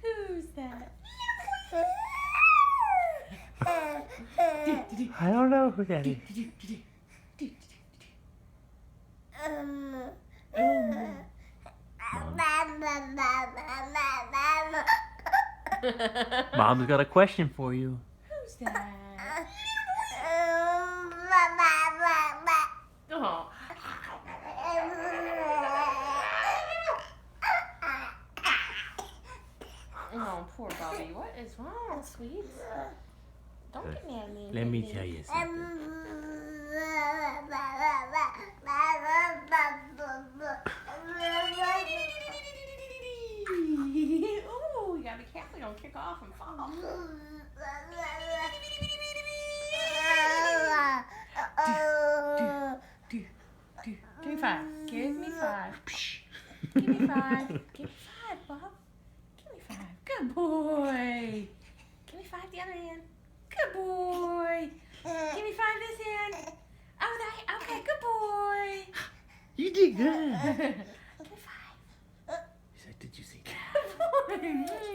Who's that? I don't know who that is. Mom's got a question for you. Who's that? Oh. Oh, poor Bobby. What is wrong, sweet? Don't get mad at me. Let me tell you something. Ooh, you gotta be careful. Don't kick off and fall. Give me five. Give me five. Give me five. Give me five, Bob. Give me five. Good boy. Give me five the other hand. Good boy. Give me five this hand. Oh, that. Okay, good boy. You did good. Give me five. He's like, did you see that? Good boy.